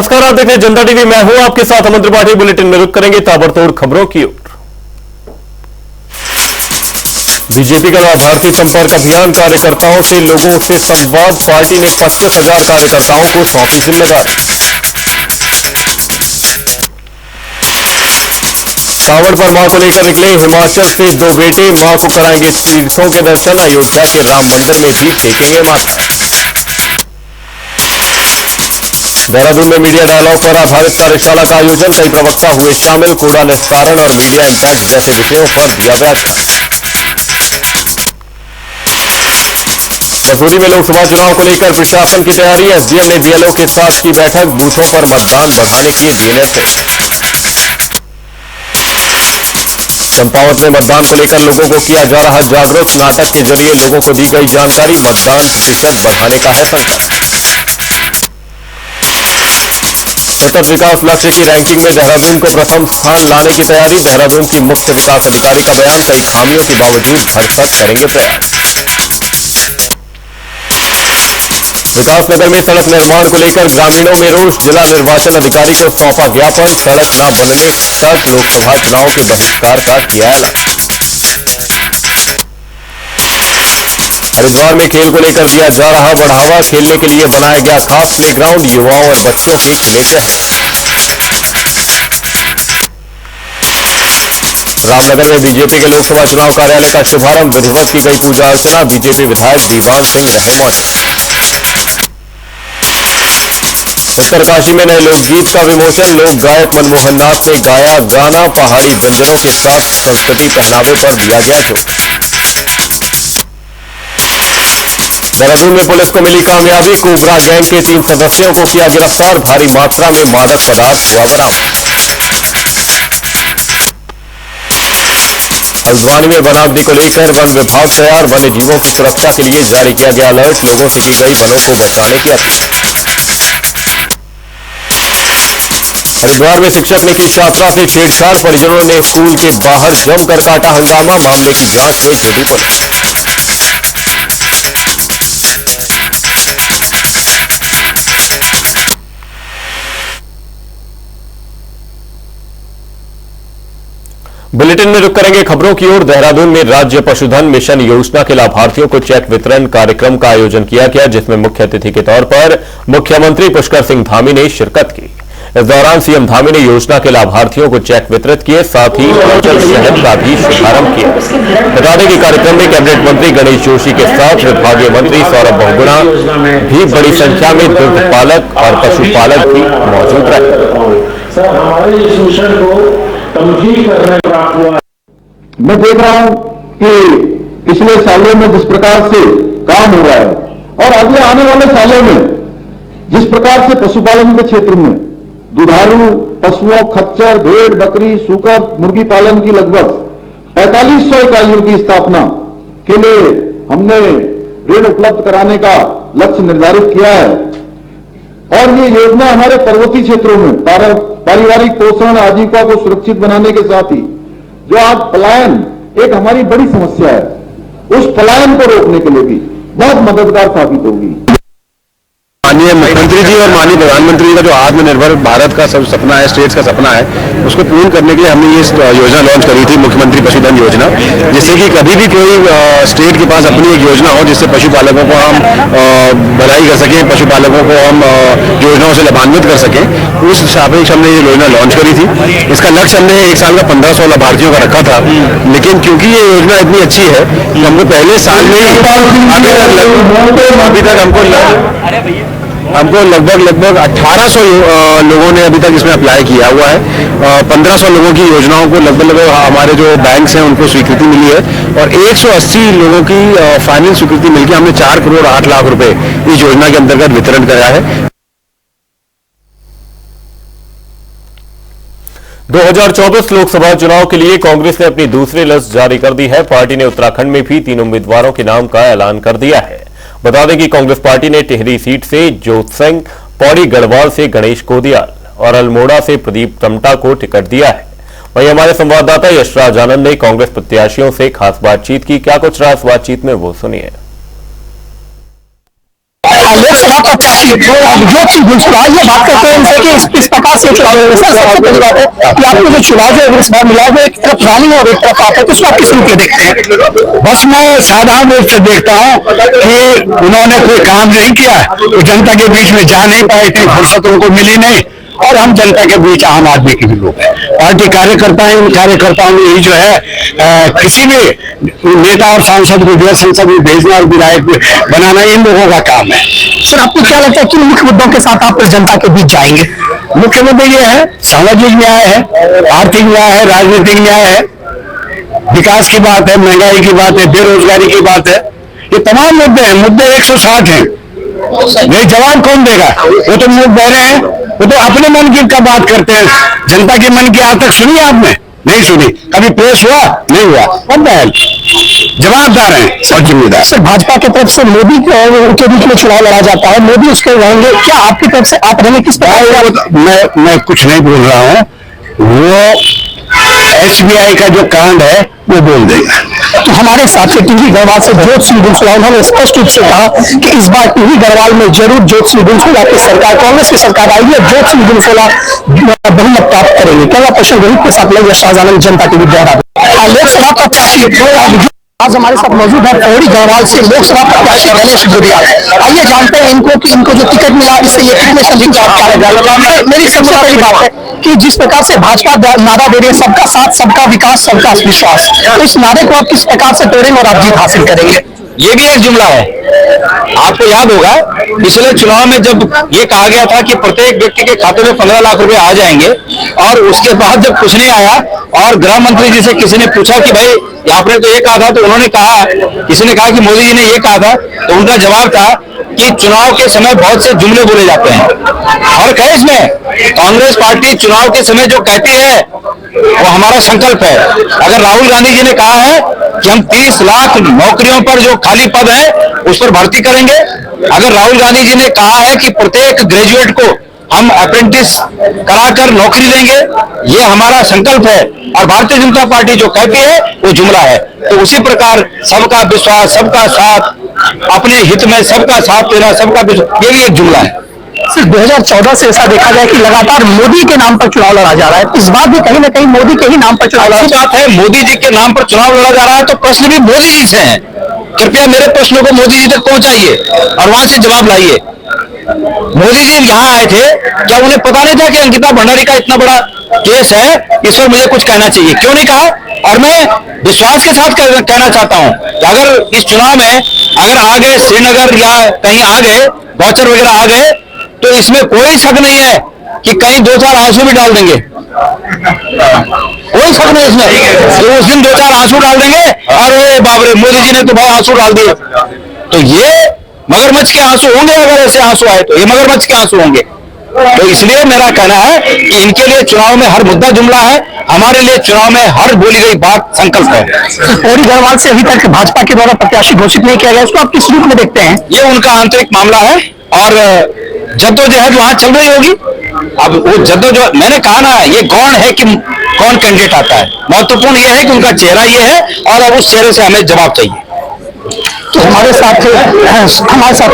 नमस्कार, आप देख रहे हैं जनता टीवी। मैं हूं आपके साथ अमन त्रिपाठी। बुलेटिन में रुक करेंगे ताबड़तोड़ खबरों की ओर। बीजेपी का लाभार्थी संपर्क अभियान, कार्यकर्ताओं से लोगों से संवाद। पार्टी ने 25,000 कार्यकर्ताओं को सौंपी जिम्मेदारी। कांवड़ पर मां को लेकर निकले हिमाचल से दो बेटे, मां को कराएंगे तीर्थों के दर्शन। अयोध्या के राम मंदिर में भी टेकेंगे माथा। देहरादून में मीडिया डायलॉग पर आधारित कार्यशाला का आयोजन, कई प्रवक्ता हुए शामिल। कूड़ा निस्तारण और मीडिया इम्पैक्ट जैसे विषयों पर दिया व्याख्यान। मसूरी में लोकसभा चुनाव को लेकर प्रशासन की तैयारी, एसडीएम ने बीएलओ के साथ की बैठक। बूथों पर मतदान बढ़ाने के दिए निर्देश। चंपावत में मतदान को लेकर लोगों को किया जा रहा जागरूक, नाटक के जरिए लोगों को दी गई जानकारी। मतदान प्रतिशत बढ़ाने का है संकल्प। सतत विकास लक्ष्य की रैंकिंग में देहरादून को प्रथम स्थान लाने की तैयारी। देहरादून की मुख्य विकास अधिकारी का बयान, कई खामियों के बावजूद भरसक करेंगे प्रयास। विकासनगर में सड़क निर्माण को लेकर ग्रामीणों में रोष, जिला निर्वाचन अधिकारी को सौंपा ज्ञापन। सड़क न बनने तक लोकसभा चुनाव के बहिष्कार का किया ऐलान। हरिद्वार में खेल को लेकर दिया जा रहा बढ़ावा, खेलने के लिए बनाया गया खास प्लेग्राउंड। युवाओं और बच्चों के खिले चेहरे। रामनगर में बीजेपी के लोकसभा चुनाव कार्यालय का शुभारंभ, विधिवत की गई पूजा अर्चना। बीजेपी विधायक दीवान सिंह रहे मौजूद। उत्तरकाशी में नए लोकगीत का विमोचन, लोक गायक मनमोहन नाथ ने गाया गाना। पहाड़ी व्यंजनों के साथ संस्कृति पहनावे पर दिया गया जोर। देहरादून में पुलिस को मिली कामयाबी, कोबरा गैंग के 3 सदस्यों को किया गिरफ्तार। भारी मात्रा में मादक पदार्थ हुआ बरामद। हल्द्वानी में वनाग्नि को लेकर वन विभाग तैयार, वन्य जीवों की सुरक्षा के लिए जारी किया गया अलर्ट। लोगों से की गई वनों को बचाने की अपील। हरिद्वार में शिक्षक ने की छात्रा से छेड़छाड़, परिजनों ने स्कूल के बाहर जमकर काटा हंगामा। मामले की जांच में जुटी पुलिस। बुलेटिन में रुक करेंगे खबरों की ओर। देहरादून में राज्य पशुधन मिशन योजना के लाभार्थियों को चेक वितरण कार्यक्रम का आयोजन किया गया, जिसमें मुख्य अतिथि के तौर पर मुख्यमंत्री पुष्कर सिंह धामी ने शिरकत की। इस दौरान सीएम धामी ने योजना के लाभार्थियों को चेक वितरित किए, साथ ही हिमाचल शहद का भी शुभारंभ किया। बता दें कि कार्यक्रम में कैबिनेट मंत्री गणेश जोशी के साथ विभागीय मंत्री सौरभ बहुगुणा भी बड़ी संख्या में दुग्ध पालक और पशुपालक भी मौजूद रहे। मैं देख रहा हूं कि पिछले सालों में जिस प्रकार से काम हो रहा है और अगले आने वाले सालों में जिस प्रकार से पशुपालन के क्षेत्र में दुधारू पशुओं, खच्चर, भेड़, बकरी, सूकर, मुर्गी पालन की लगभग 4500 इकाइयों की स्थापना के लिए हमने ऋण उपलब्ध कराने का लक्ष्य निर्धारित किया है। और ये योजना हमारे पर्वतीय क्षेत्रों में पारिवारिक पोषण आजीविका को सुरक्षित बनाने के साथ ही जो आज पलायन एक हमारी बड़ी समस्या है, उस पलायन को रोकने के लिए भी बहुत मददगार साबित होगी। माननीय मुख्यमंत्री जी और माननीय प्रधानमंत्री जी का जो आत्मनिर्भर भारत का सब सपना है, स्टेट्स का सपना है, उसको पूर्ण करने के लिए हमने ये योजना लॉन्च करी थी, मुख्यमंत्री पशुधन योजना, जिससे कि कभी भी कोई स्टेट के पास अपनी एक योजना हो जिससे पशुपालकों को हम भलाई कर सकें, पशुपालकों को हम योजनाओं से लाभान्वित कर सकें। उस सापेक्ष हमने ये योजना लॉन्च करी थी। इसका लक्ष्य हमने एक साल का 1500 लाभार्थियों का रखा था, लेकिन क्योंकि ये योजना इतनी अच्छी है कि हमको पहले साल में अभी तक हमको लगभग 1800 लोगों ने अभी तक इसमें अप्लाई किया हुआ है। 1500 लोगों की योजनाओं को लगभग हमारे जो बैंक्स हैं उनको स्वीकृति मिली है और 180 लोगों की फाइनल स्वीकृति मिलकर हमने 4 करोड़ 8 लाख रुपए इस योजना के अंतर्गत वितरण कराया है। 2024 लोकसभा चुनाव के लिए कांग्रेस ने अपनी दूसरी लिस्ट जारी कर दी है। पार्टी ने उत्तराखंड में भी 3 उम्मीदवारों के नाम का ऐलान कर दिया है। बता दें कि कांग्रेस पार्टी ने टिहरी सीट से जोत सिंह, पौड़ी गढ़वाल से गणेश कोदियाल और अल्मोड़ा से प्रदीप टमटा को टिकट दिया है। वहीं हमारे संवाददाता यशराज आनंद ने कांग्रेस प्रत्याशियों से खास बातचीत की। क्या कुछ रहा इस बातचीत में, वो सुनिए। लोकसभा प्रत्याशी ज्योति गुलसुरा ये बात करते हैं उनसे कि इस प्रकार से चुनाव व्यवस्था। सबसे पहली बात है कि आपको जो चुनाव जो इस बार मिला है एक तरफ रानी और एक तरफ आप है, तो आप किस रूप में देखते हैं? बस मैं साधारण रूप से देखता हूँ कि उन्होंने कोई काम नहीं किया, तो जनता के बीच में जा नहीं पाए, इतनी फुर्सत उनको मिली नहीं, और हम जनता के बीच आम आदमी के भी लोग हैं, पार्टी कार्यकर्ता हैं। उन कार्यकर्ताओं में ही जो है किसी भी नेता और सांसद को जो है संसद में भेजना और विधायक बनाना इन लोगों का काम है। सर आपको क्या लगता है कि मुख्य मुद्दों के साथ आप जनता के बीच जाएंगे? मुख्य मुद्दे ये है, सामाजिक न्याय है, आर्थिक न्याय है, राजनीतिक न्याय है, विकास की बात है, महंगाई की बात है, बेरोजगारी की बात है, ये तमाम मुद्दे हैं। मुद्दे 160 हैं, ये जवाब कौन देगा? वो तो मुंह बहरे हैं, वो तो अपने मन की का बात करते हैं। जनता के मन की आज तक सुनी आपने? नहीं सुनी। कभी पेश हुआ? नहीं हुआ। जवाबदार हैं और जिम्मेदार। सर भाजपा की तरफ से मोदी के बीच में चुनाव लड़ा जाता है, मोदी उसके रहेंगे, क्या आपकी तरफ से आप रहेंगे? किस प्रकार? मैं कुछ नहीं बोल रहा हूँ, वो SBI का जो कांड है वो बोल देगा। तो हमारे हिसाब से टीवी गढ़वाल से ज्योति सिंह गुलसुरा उन्होंने स्पष्ट रूप से कहा कि इस बार टीवी गढ़वाल में जरूर ज्योति सिंह गुलसुरा की सरकार, कांग्रेस की सरकार आएगी और ज्योति सिंह गुलसुरा बहुमत प्राप्त करेंगे। कैमरा पर्सन रोहित के साथ मैं शाहजानंद, जनता टीवी देहरादून। लोकसभा प्रत्याशी आज हमारे साथ मौजूद है पौड़ी गढ़वाल से लोकसभा प्रत्याशी गणेश गुडियाल। आइए जानते हैं इनको कि इनको जो टिकट मिला इससे ये कितने संदिग्ध आप। मेरी सबसे पहली बात है कि जिस प्रकार से भाजपा नारा दे रही है सबका साथ, सबका विकास, सबका विश्वास, तो इस नारे को आप किस प्रकार से तोड़ेंगे और आप जीत हासिल करेंगे? ये भी एक जुमला है। आपको याद होगा पिछले चुनाव में जब ये कहा गया था कि प्रत्येक व्यक्ति के खाते में 15 लाख रुपए आ जाएंगे, और उसके बाद जब कुछ नहीं आया और गृह मंत्री जी से किसी ने पूछा कि भाई आपने तो ये कहा था, तो उन्होंने कहा, किसी ने कहा कि मोदी जी ने ये कहा था, तो उनका जवाब था कि चुनाव के समय बहुत से जुमले बोले जाते हैं। फर्क है इसमें, कांग्रेस पार्टी चुनाव के समय जो कहती है वो हमारा संकल्प है। अगर राहुल गांधी जी ने कहा है कि हम 30 लाख नौकरियों पर जो खाली पद है उस पर भर्ती करेंगे, अगर राहुल गांधी जी ने कहा है कि प्रत्येक ग्रेजुएट को हम अप्रेंटिस कराकर नौकरी देंगे, ये हमारा संकल्प है, और भारतीय जनता पार्टी जो कहती है वो जुमला है। तो उसी प्रकार सबका विश्वास, सबका साथ, अपने हित में सबका साथ देना, सबका विश्वास, ये भी एक जुमला है। सिर्फ 2014 से ऐसा देखा जाए कि लगातार मोदी के नाम पर चुनाव लड़ा जा रहा है, इस बार भी कहीं ना कहीं मोदी के ही नाम पर चुनाव लड़ा बात है। मोदी जी के नाम पर चुनाव लड़ा जा रहा है तो प्रश्न भी मोदी जी से है। कृपया मेरे प्रश्नों को मोदी जी तक पहुंचाइए और वहां से जवाब लाइए। मोदी जी यहाँ आए थे, क्या उन्हें पता नहीं था कि अंकिता भंडारी का इतना बड़ा केस है, इस पर मुझे कुछ कहना चाहिए? क्यों नहीं कहा? और मैं विश्वास के साथ कहना चाहता हूं कि अगर इस चुनाव में अगर आ गए श्रीनगर या कहीं आ गए, वाउचर वगैरह आ गए, तो इसमें कोई शक नहीं है कि कहीं 2-4 आंसू भी डाल देंगे। कोई शक नहीं इसमें, तो उस दिन 2-4 आंसू डाल देंगे, अरे बाप रे मोदी जी ने तो बहुत आंसू डाल दिए। तो ये मगरमच्छ के आंसू होंगे, अगर ऐसे आंसू आए तो ये मगरमच्छ के आंसू होंगे। तो इसलिए मेरा कहना है कि इनके लिए चुनाव में हर मुद्दा जुमला है, हमारे लिए चुनाव में हर बोली गई बात संकल्प है। पौड़ी गढ़वाल से अभी तक भाजपा के द्वारा प्रत्याशी घोषित नहीं किया गया, उसको आप किस रूप में देखते हैं? ये उनका आंतरिक मामला है और जद्दोजहद वहां चल रही होगी। अब वो जद्दोजहद, मैंने कहा ना, ये गौण है कि कौन कैंडिडेट आता है, महत्वपूर्ण यह है कि उनका चेहरा ये है और अब उस चेहरे से हमें जवाब चाहिए। तो हमारे साथ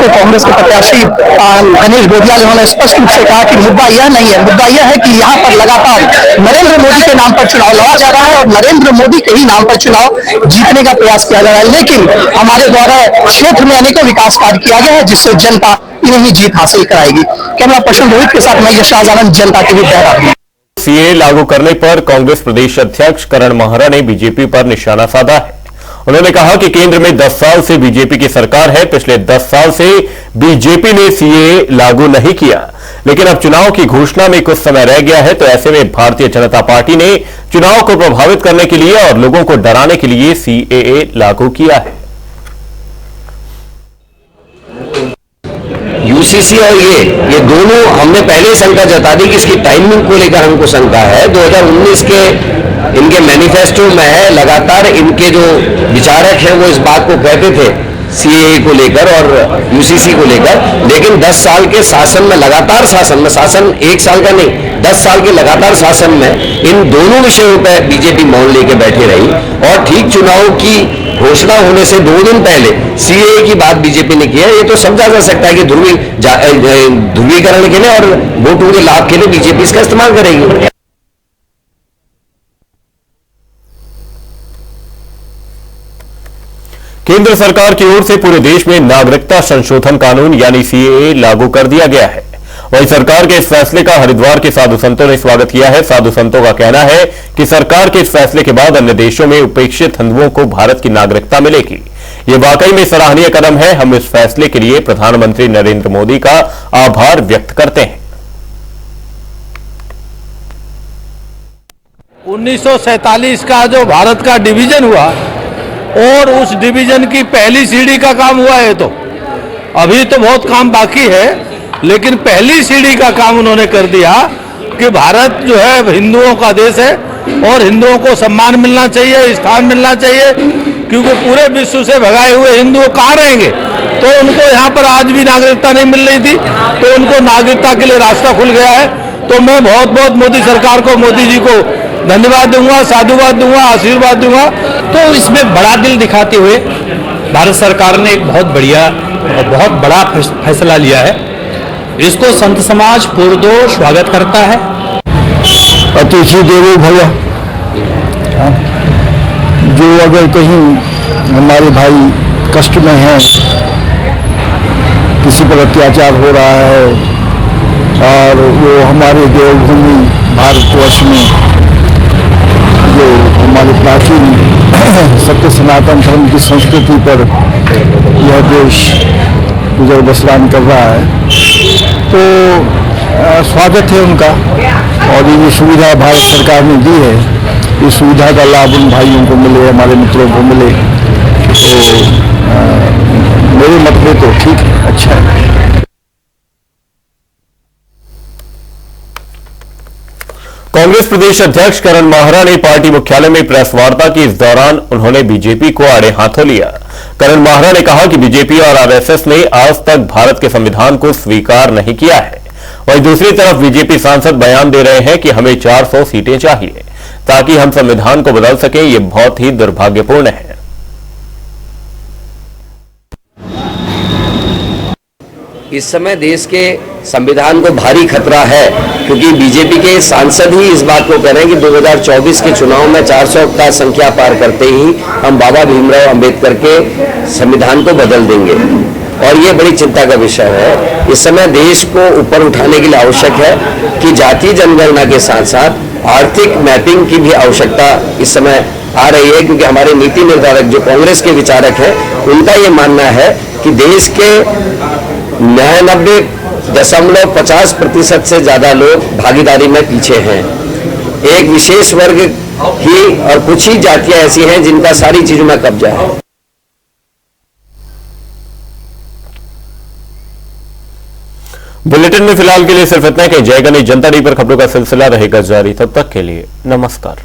कांग्रेस के प्रत्याशी गणेश गुडियाल, उन्होंने स्पष्ट रूप से कहा कि मुद्दा यह नहीं है, मुद्दा यह है कि यहाँ पर लगातार नरेंद्र मोदी के नाम पर चुनाव लड़ा जा रहा है और नरेंद्र मोदी के ही नाम पर चुनाव जीतने का प्रयास किया जा रहा है। लेकिन हमारे द्वारा क्षेत्र में अनेकों विकास कार्य किया गया है जिससे जनता इन्हें ही जीत हासिल कराएगी। कैमरा पर्सन रोहित के साथ मैं शाहजानंद, जनता टीवी देहरादून। सीए लागू करने पर कांग्रेस प्रदेश अध्यक्ष करण माहरा ने बीजेपी पर निशाना साधा है। उन्होंने कहा कि केंद्र में 10 साल से बीजेपी की सरकार है, पिछले 10 साल से बीजेपी ने सीए लागू नहीं किया, लेकिन अब चुनाव की घोषणा में कुछ समय रह गया है, तो ऐसे में भारतीय जनता पार्टी ने चुनाव को प्रभावित करने के लिए और लोगों को डराने के लिए सीएए लागू किया है। यूसीसी और ये दोनों हमने पहले ही शंका जता दी कि इसकी टाइमिंग को लेकर हमको शंका है। 2019 के इनके मैनिफेस्टो में है, लगातार इनके जो विचारक हैं वो इस बात को कहते थे सीएए को लेकर और यूसीसी को लेकर, लेकिन 10 साल के शासन में, लगातार शासन में, शासन 1 साल का नहीं 10 साल के लगातार शासन में इन दोनों विषयों पर बीजेपी मौन लेके बैठी रही और ठीक चुनाव की घोषणा होने से 2 दिन पहले सीएए की बात बीजेपी ने की है, ये तो समझा जा सकता है कि ध्रुवीकरण के लिए और वोटों के लाभ के लिए बीजेपी इसका इस्तेमाल करेगी। केंद्र सरकार की ओर से पूरे देश में नागरिकता संशोधन कानून यानी सीएए लागू कर दिया गया है। वहीं सरकार के इस फैसले का हरिद्वार के साधु संतों ने स्वागत किया है। साधु संतों का कहना है कि सरकार के इस फैसले के बाद अन्य देशों में उपेक्षित हिंदुओं को भारत की नागरिकता मिलेगी। ये वाकई में सराहनीय कदम है। हम इस फैसले के लिए प्रधानमंत्री नरेंद्र मोदी का आभार व्यक्त करते हैं। 1947 का जो भारत का डिवीजन हुआ और उस डिवीजन की पहली सीढ़ी का काम हुआ है, तो अभी तो बहुत काम बाकी है, लेकिन पहली सीढ़ी का काम उन्होंने कर दिया कि भारत जो है हिंदुओं का देश है और हिंदुओं को सम्मान मिलना चाहिए, स्थान मिलना चाहिए, क्योंकि पूरे विश्व से भगाए हुए हिंदू कहाँ रहेंगे। तो उनको यहाँ पर आज भी नागरिकता नहीं मिल रही थी, तो उनको नागरिकता के लिए रास्ता खुल गया है। तो मैं बहुत बहुत मोदी सरकार को, मोदी जी को धन्यवाद दूंगा, साधुवाद दूंगा, आशीर्वाद दूंगा। तो इसमें बड़ा दिल दिखाते हुए भारत सरकार ने एक बहुत बढ़िया और बहुत बड़ा फैसला लिया है। इसको संत समाज पुरजोर स्वागत करता है। अतिथि देवो भव। जो अगर कहीं हमारे भाई कष्ट में हैं, किसी पर अत्याचार हो रहा है और वो हमारे देवभूमि भारतवर्ष में जो हमारे प्राचीन सत्य सनातन धर्म की संस्कृति पर यह देश गुजर बसरान कर रहा है, तो स्वागत है उनका। और ये सुविधा भारत सरकार ने दी है, इस सुविधा का लाभ उन भाइयों को मिले, हमारे मित्रों को मिले, तो मेरे मत में तो ठीक है, अच्छा है। कांग्रेस प्रदेश अध्यक्ष करण माहरा ने पार्टी मुख्यालय में प्रेस वार्ता की। इस दौरान उन्होंने बीजेपी को आड़े हाथों लिया। करण माहरा ने कहा कि बीजेपी और आरएसएस ने आज तक भारत के संविधान को स्वीकार नहीं किया है। वहीं दूसरी तरफ बीजेपी सांसद बयान दे रहे हैं कि हमें 400 सीटें चाहिए ताकि हम संविधान को बदल सकें। यह बहुत ही दुर्भाग्यपूर्ण है। इस समय देश के संविधान को भारी खतरा है, क्योंकि बीजेपी के सांसद ही इस बात को कह रहे हैं कि 2024 के चुनाव में 400 का संख्या पार करते ही हम बाबा भीमराव अंबेडकर के संविधान को बदल देंगे। और ये बड़ी चिंता का विषय है। इस समय देश को ऊपर उठाने के लिए आवश्यक है कि जातीय जनगणना के साथ साथ आर्थिक मैपिंग की भी आवश्यकता इस समय आ रही है, क्योंकि हमारे नीति निर्धारक जो कांग्रेस के विचारक हैं, उनका ये मानना है कि देश के 99.50% से ज्यादा लोग भागीदारी में पीछे हैं। एक विशेष वर्ग ही और कुछ ही जातियां ऐसी हैं जिनका सारी चीजों में कब्जा है। बुलेटिन में फिलहाल के लिए सिर्फ इतना कि जय गणेश। जनता टी पर खबरों का सिलसिला रहेगा जारी। तब तक के लिए नमस्कार।